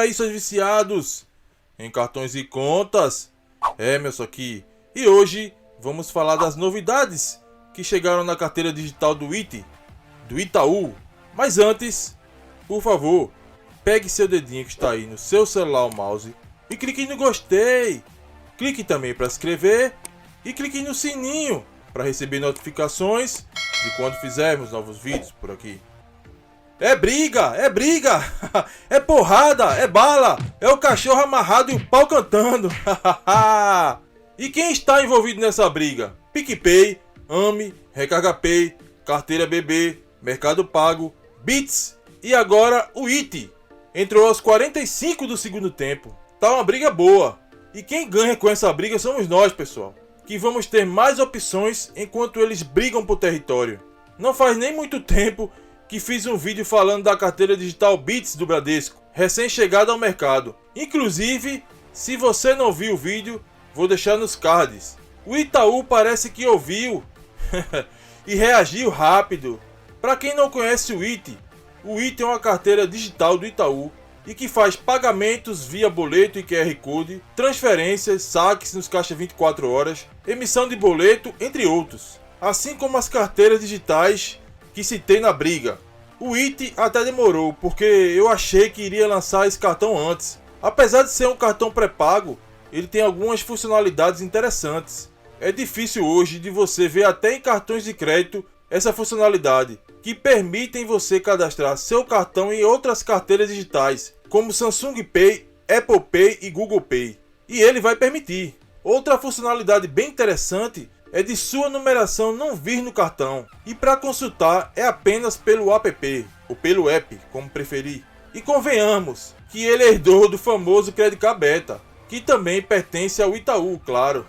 aí, seus viciados em cartões e contas? Emerson aqui. E hoje vamos falar das novidades que chegaram na carteira digital do Itaú. Mas antes, por favor, pegue seu dedinho que está aí no seu celular ou mouse e clique no gostei. Clique também para se inscrever e clique no sininho para receber notificações de quando fizermos novos vídeos por aqui. É briga, é porrada, é bala, é o cachorro amarrado e o pau cantando. E quem está envolvido nessa briga? PicPay, Ame, Recarga Pay, Carteira BB, Mercado Pago, Bits e agora o Iti. Entrou aos 45 do segundo tempo. Tá uma briga boa. E quem ganha com essa briga somos nós, pessoal, que vamos ter mais opções enquanto eles brigam por território. Não faz nem muito tempo que fiz um vídeo falando da carteira digital Bits do Bradesco, recém-chegada ao mercado. Inclusive, se você não viu o vídeo, vou deixar nos cards. O Itaú parece que ouviu e reagiu rápido. Para quem não conhece o Iti é uma carteira digital do Itaú e que faz pagamentos via boleto e QR Code, transferências, saques nos caixas 24 horas, emissão de boleto, entre outros. Assim como as carteiras digitais que citei na briga. O Iti até demorou, porque eu achei que iria lançar esse cartão antes. Apesar de ser um cartão pré-pago, ele tem algumas funcionalidades interessantes. É difícil hoje de você ver até em cartões de crédito essa funcionalidade, que permitem você cadastrar seu cartão em outras carteiras digitais, como Samsung Pay, Apple Pay e Google Pay. E ele vai permitir. Outra funcionalidade bem interessante é de sua numeração não vir no cartão, e para consultar é apenas pelo app, ou pelo app, como preferir. E convenhamos que ele herdou do famoso Credit Card Beta, que também pertence ao Itaú, claro.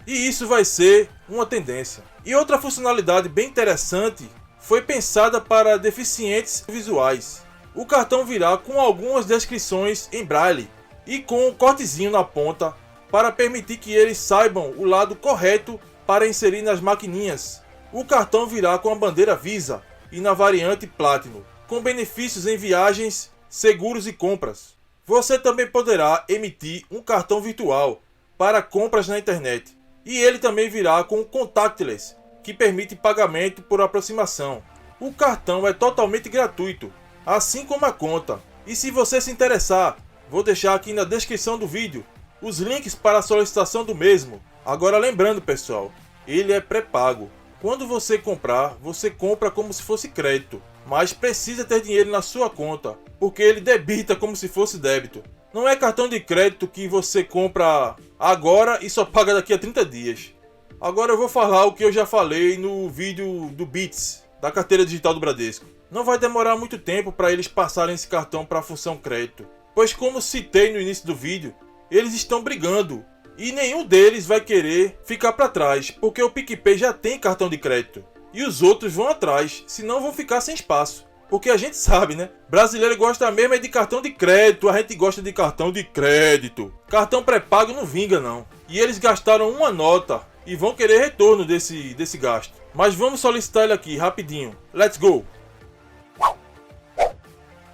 E isso vai ser uma tendência. E outra funcionalidade bem interessante foi pensada para deficientes visuais. O cartão virá com algumas descrições em braille e com um cortezinho na ponta para permitir que eles saibam o lado correto para inserir nas maquininhas. O cartão virá com a bandeira Visa e na variante Platinum, com benefícios em viagens, seguros e compras. Você também poderá emitir um cartão virtual para compras na internet. E ele também virá com o Contactless, que permite pagamento por aproximação. O cartão é totalmente gratuito, assim como a conta. E se você se interessar, vou deixar aqui na descrição do vídeo os links para a solicitação do mesmo. Agora lembrando, pessoal, ele é pré-pago. Quando você comprar, você compra como se fosse crédito, mas precisa ter dinheiro na sua conta, porque ele debita como se fosse débito. Não é cartão de crédito que você compra agora e só paga daqui a 30 dias. Agora eu vou falar o que eu já falei no vídeo do Bits, da carteira digital do Bradesco. Não vai demorar muito tempo para eles passarem esse cartão para a função crédito, pois como citei no início do vídeo, eles estão brigando e nenhum deles vai querer ficar para trás, porque o PicPay já tem cartão de crédito e os outros vão atrás, senão vão ficar sem espaço. Porque a gente sabe, né? Brasileiro gosta mesmo é de cartão de crédito, a gente gosta de cartão de crédito. Cartão pré-pago não vinga não. E eles gastaram uma nota e vão querer retorno desse gasto. Mas vamos solicitar ele aqui, rapidinho. Let's go!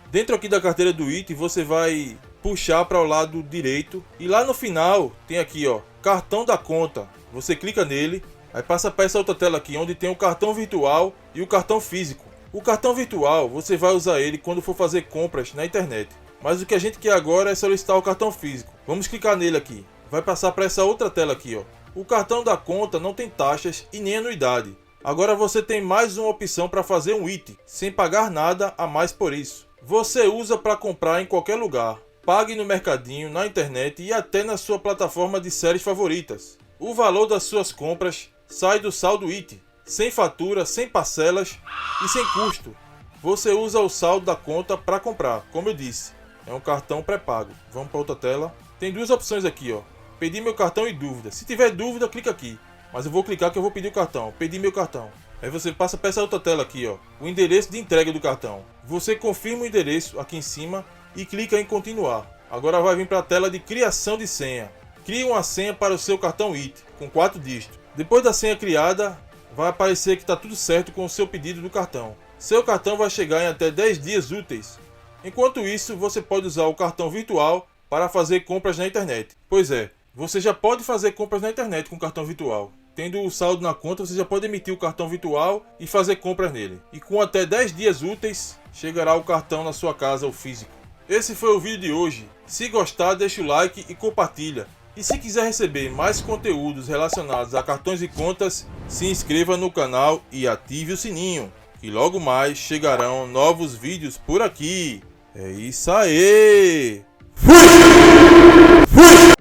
Dentro aqui da carteira do Iti, você vai puxar para o lado direito e lá no final tem aqui, ó, cartão da conta. Você clica nele, aí passa para essa outra tela aqui onde tem o cartão virtual e o cartão físico. O cartão virtual você vai usar ele quando for fazer compras na internet, mas o que a gente quer agora é solicitar o cartão físico. Vamos clicar nele aqui, vai passar para essa outra tela aqui, ó. O cartão da conta não tem taxas e nem anuidade. Agora você tem mais uma opção para fazer um Iti, sem pagar nada a mais por isso. Você usa para comprar em qualquer lugar. Pague no mercadinho, na internet e até na sua plataforma de séries favoritas. O valor das suas compras sai do saldo Iti, sem fatura, sem parcelas e sem custo. Você usa o saldo da conta para comprar, como eu disse. É um cartão pré-pago. Vamos para outra tela. Tem duas opções aqui, ó. Pedir meu cartão e dúvida. Se tiver dúvida, clica aqui. Mas eu vou clicar que eu vou pedir o cartão. Pedir meu cartão. Aí você passa para essa outra tela aqui, ó. O endereço de entrega do cartão. Você confirma o endereço aqui em cima e clica em continuar. Agora vai vir para a tela de criação de senha. Crie uma senha para o seu cartão Iti, com 4 dígitos. Depois da senha criada, vai aparecer que está tudo certo com o seu pedido do cartão. Seu cartão vai chegar em até 10 dias úteis. Enquanto isso, você pode usar o cartão virtual para fazer compras na internet. Pois é, você já pode fazer compras na internet com o cartão virtual. Tendo o saldo na conta, você já pode emitir o cartão virtual e fazer compras nele. E com até 10 dias úteis, chegará o cartão na sua casa, o físico. Esse foi o vídeo de hoje. Se gostar, deixa o like e compartilha. E se quiser receber mais conteúdos relacionados a cartões e contas, se inscreva no canal e ative o sininho, que logo mais chegarão novos vídeos por aqui. É isso aí! Fui!